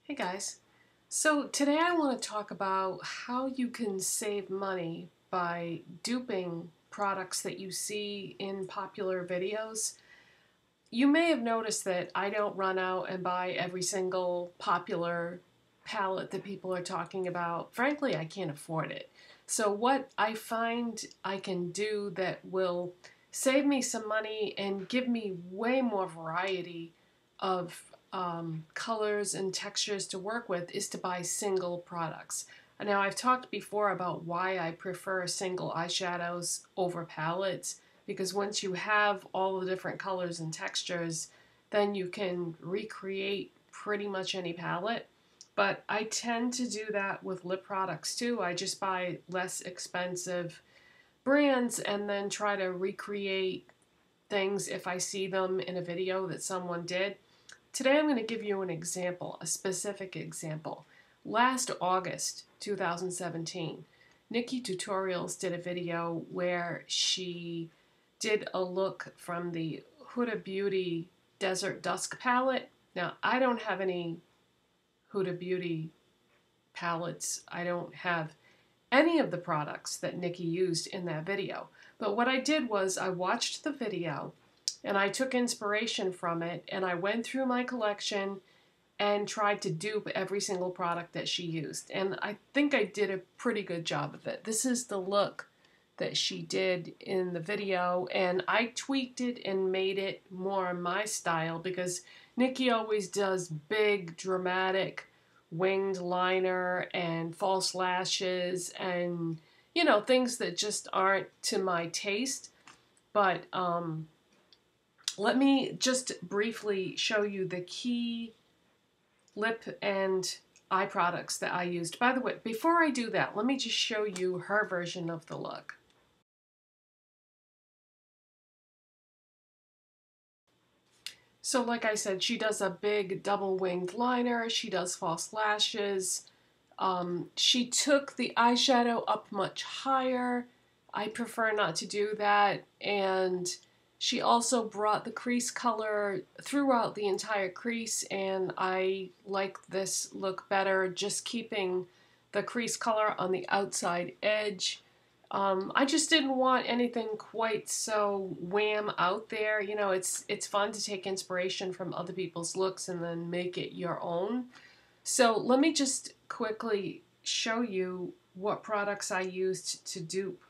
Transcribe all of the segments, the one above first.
Hey guys. So today I want to talk about how you can save money by duping products that you see in popular videos. You may have noticed that I don't run out and buy every single popular palette that people are talking about. Frankly, I can't afford it. So what I find I can do that will save me some money and give me way more variety of colors and textures to work with is to buy single products. Now, I've talked before about why I prefer single eyeshadows over palettes, because once you have all the different colors and textures, then you can recreate pretty much any palette. But I tend to do that with lip products too. I just buy less expensive brands and then try to recreate things if I see them in a video that someone did. Today I'm going to give you an example, a specific example. Last August 2017, Nikki Tutorials did a video where she did a look from the Huda Beauty Desert Dusk palette. Now, I don't have any Huda Beauty palettes. I don't have any of the products that Nikki used in that video. But what I did was I watched the video and I took inspiration from it and I went through my collection and tried to dupe every single product that she used. And I think I did a pretty good job of it. This is the look that she did in the video, and I tweaked it and made it more my style because Nikki always does big, dramatic winged liner and false lashes and, you know, things that just aren't to my taste. But let me just briefly show you the key lip and eye products that I used. By the way, before I do that, let me just show you her version of the look. So like I said, she does a big double winged liner, she does false lashes, she took the eyeshadow up much higher. I prefer not to do that, and she also brought the crease color throughout the entire crease, and I like this look better, just keeping the crease color on the outside edge. I just didn't want anything quite so wham out there. You know, it's fun to take inspiration from other people's looks and then make it your own. So let me just quickly show you what products I used to dupe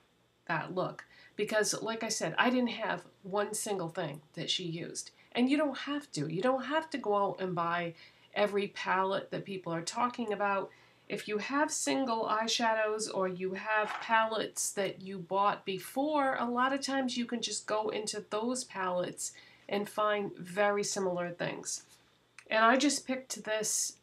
that look. Because like I said, I didn't have one single thing that she used. And you don't have to. You don't have to go out and buy every palette that people are talking about. If you have single eyeshadows or you have palettes that you bought before, a lot of times you can just go into those palettes and find very similar things. And I just picked this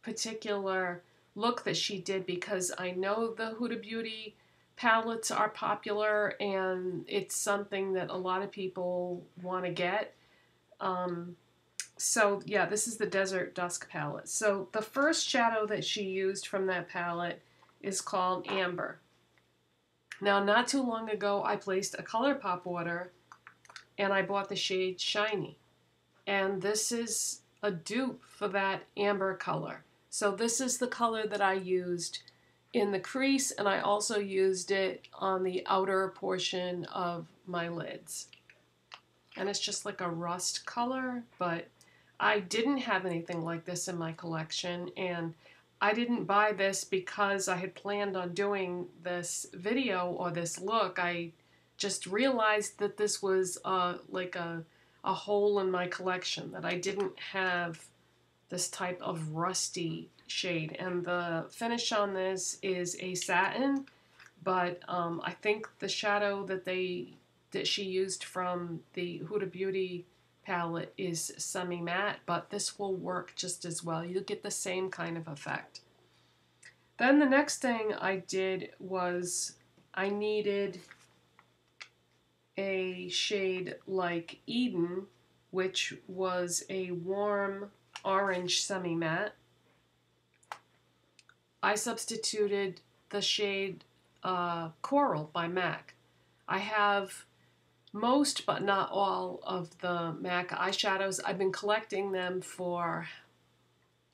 particular look that she did because I know the Huda Beauty palettes are popular and it's something that a lot of people want to get. So yeah, this is the Desert Dusk palette. So the first shadow that she used from that palette is called Amber. Now, not too long ago, I placed a Colourpop order and I bought the shade Shiny. And this is a dupe for that amber color. So this is the color that I used in the crease, and I also used it on the outer portion of my lids. And it's just like a rust color, but I didn't have anything like this in my collection, and I didn't buy this because I had planned on doing this video or this look. I just realized that this was like a hole in my collection, that I didn't have this type of rusty shade. And the finish on this is a satin, but I think the shadow that she used from the Huda Beauty palette is semi-matte, but this will work just as well. You'll get the same kind of effect. Then the next thing I did was I needed a shade like Eden, which was a warm orange semi-matte. I substituted the shade Coral by MAC. I have most but not all of the MAC eyeshadows. I've been collecting them for,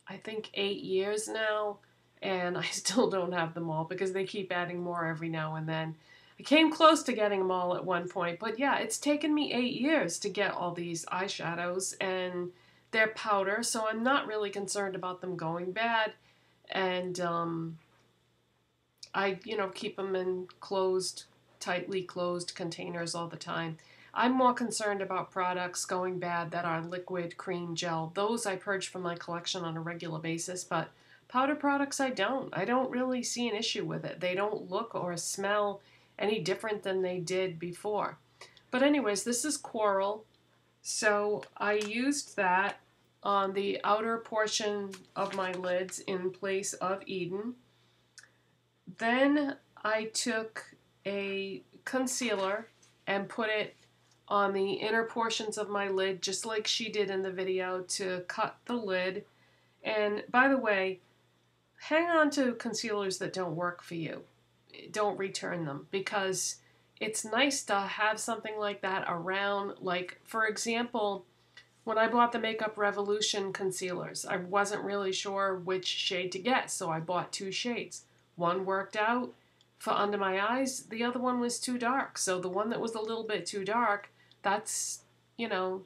I think 8 years now, and I still don't have them all because they keep adding more every now and then. I came close to getting them all at one point, but yeah, it's taken me 8 years to get all these eyeshadows, and they're powder, so I'm not really concerned about them going bad. And I, keep them in tightly closed containers all the time. I'm more concerned about products going bad that are liquid, cream, gel. Those I purge from my collection on a regular basis, but powder products I don't. I don't really see an issue with it. They don't look or smell any different than they did before. But anyways, this is Coral. So I used that on the outer portion of my lids in place of Eden. Then I took a concealer and put it on the inner portions of my lid, just like she did in the video, to cut the lid. And by the way, hang on to concealers that don't work for you. Don't return them, because it's nice to have something like that around. Like, for example, when I bought the Makeup Revolution concealers, I wasn't really sure which shade to get, so I bought 2 shades. One worked out for under my eyes, the other one was too dark. So the one that was a little bit too dark, that's,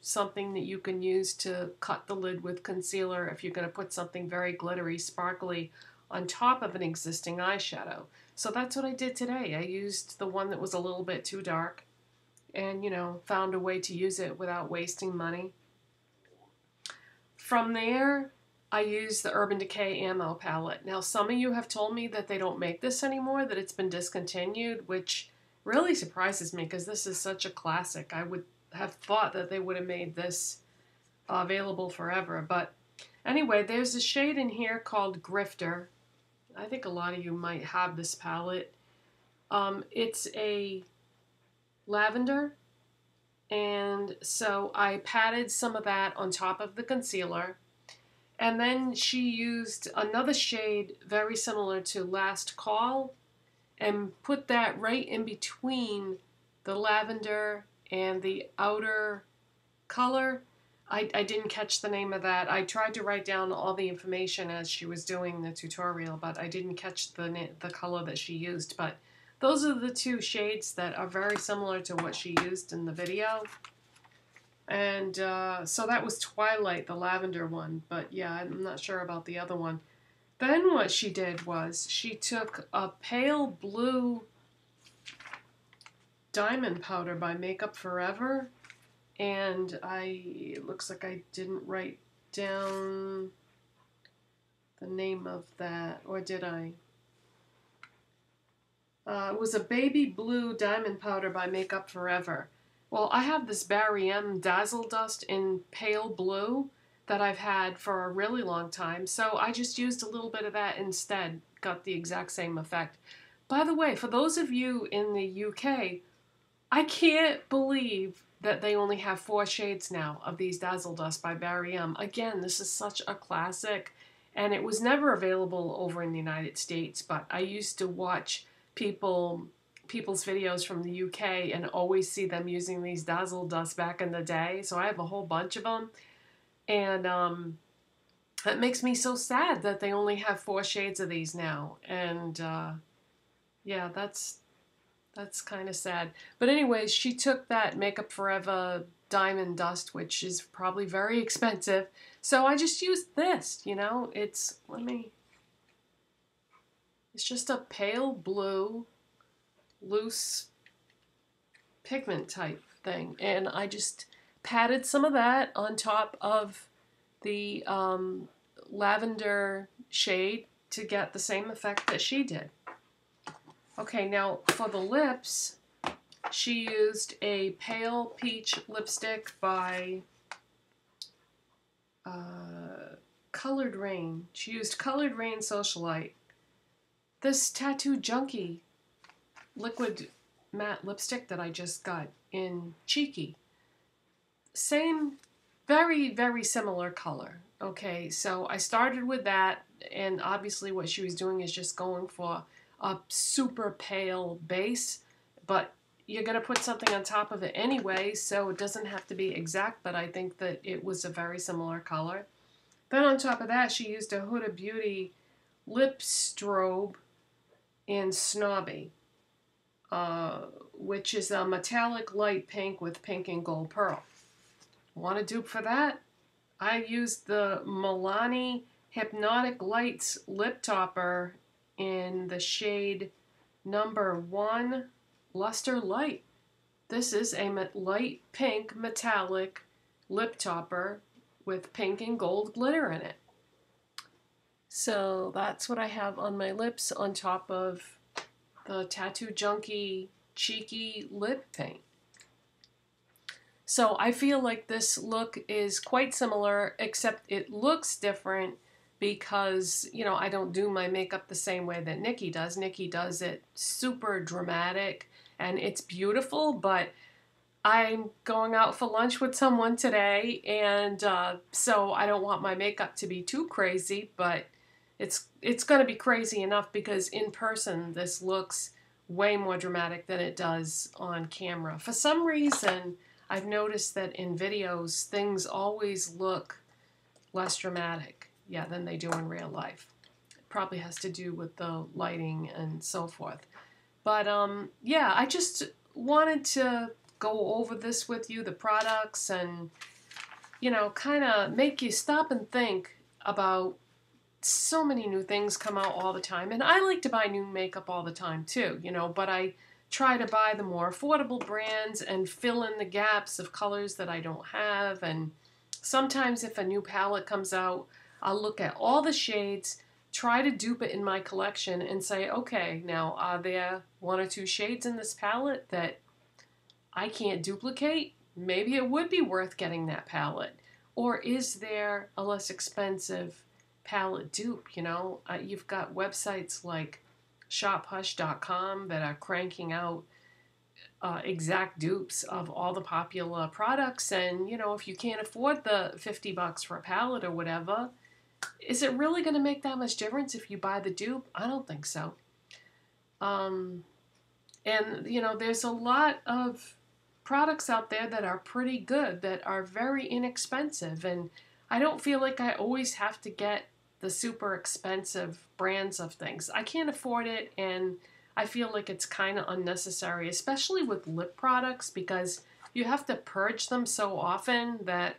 something that you can use to cut the lid with concealer if you're going to put something very glittery, sparkly on top of an existing eyeshadow. So that's what I did today. I used the one that was a little bit too dark and, found a way to use it without wasting money. From there, I used the Urban Decay Ammo palette. Now, some of you have told me that they don't make this anymore, that it's been discontinued, which really surprises me because this is such a classic. I would have thought that they would have made this available forever. But anyway, there's a shade in here called Grifter. I think a lot of you might have this palette. It's a lavender, and so I patted some of that on top of the concealer. And then she used another shade very similar to Last Call and put that right in between the lavender and the outer color. I didn't catch the name of that. I tried to write down all the information as she was doing the tutorial, but I didn't catch the color that she used. But those are the 2 shades that are very similar to what she used in the video. And so that was Twilight, the lavender one. But yeah, I'm not sure about the other one. Then what she did was she took a pale blue diamond powder by Makeup Forever. And it looks like I didn't write down the name of that, or did I? It was a baby blue diamond powder by Makeup Forever. Well, I have this Barry M Dazzle Dust in pale blue that I've had for a really long time, so I just used a little bit of that instead. Got the exact same effect. By the way, for those of you in the UK, I can't believe that they only have 4 shades now of these Dazzle Dust by Barry M. Again, this is such a classic, and it was never available over in the United States, but I used to watch people's videos from the UK and always see them using these Dazzle Dust back in the day, so I have a whole bunch of them, and it makes me so sad that they only have 4 shades of these now, and yeah, that's kind of sad. But anyways, she took that Makeup Forever Diamond Dust, which is probably very expensive. So I just used this, It's just a pale blue, loose pigment type thing. And I just patted some of that on top of the lavender shade to get the same effect that she did. Okay, now for the lips, she used a pale peach lipstick by Colored Rain. She used Colored Rain Socialite. This Tattoo Junkee liquid matte lipstick that I just got in Cheeky. Same, very, very similar color. Okay, so I started with that, and obviously what she was doing is just going for a super pale base, but you're going to put something on top of it anyway, so it doesn't have to be exact, but I think that it was a very similar color. Then on top of that, she used a Huda Beauty lip strobe in Snobby, which is a metallic light pink with pink and gold pearl. Want a dupe for that? I used the Milani Hypnotic Lights lip topper in the shade number 1 Luster Light. This is a light pink metallic lip topper with pink and gold glitter in it. So that's what I have on my lips on top of the Tattoo Junkee Cheeky Lip Paint. So I feel like this look is quite similar, except it looks different because, you know, I don't do my makeup the same way that Nikki does. Nikki does it super dramatic and it's beautiful, but I'm going out for lunch with someone today, and so I don't want my makeup to be too crazy, but it's going to be crazy enough because in person this looks way more dramatic than it does on camera. For some reason, I've noticed that in videos things always look less dramatic, yeah, than they do in real life. It probably has to do with the lighting and so forth. But yeah, I just wanted to go over this with you, the products, and, you know, kind of make you stop and think about so many new things come out all the time. And I like to buy new makeup all the time too, you know, but I try to buy the more affordable brands and fill in the gaps of colors that I don't have. And sometimes if a new palette comes out, I'll look at all the shades, try to dupe it in my collection and say, okay, now are there 1 or 2 shades in this palette that I can't duplicate? Maybe it would be worth getting that palette. Or is there a less expensive palette dupe? You know, you've got websites like shophush.com that are cranking out exact dupes of all the popular products. And, you know, if you can't afford the $50 for a palette or whatever, is it really going to make that much difference if you buy the dupe? I don't think so. And, you know, there's a lot of products out there that are pretty good, that are very inexpensive, and I don't feel like I always have to get the super expensive brands of things. I can't afford it, and I feel like it's kind of unnecessary, especially with lip products, because you have to purge them so often that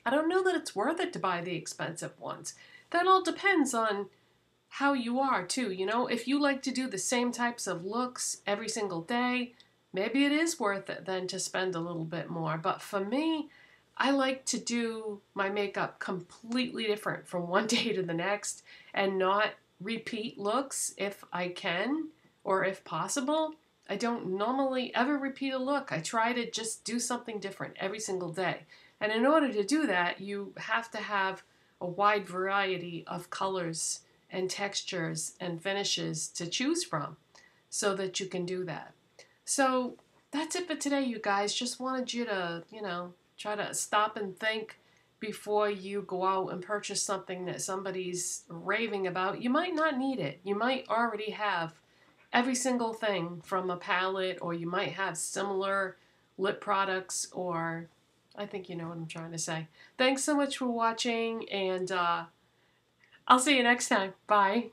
I don't know that it's worth it to buy the expensive ones. That all depends on how you are too, you know. If you like to do the same types of looks every single day, maybe it is worth it then to spend a little bit more. But for me, I like to do my makeup completely different from one day to the next and not repeat looks if I can or if possible. I don't normally ever repeat a look. I try to just do something different every single day. And in order to do that, you have to have a wide variety of colors and textures and finishes to choose from so that you can do that. So that's it for today, you guys. Just wanted you to, you know, try to stop and think before you go out and purchase something that somebody's raving about. You might not need it. You might already have every single thing from a palette, or you might have similar lip products, or I think you know what I'm trying to say. Thanks so much for watching, and I'll see you next time. Bye.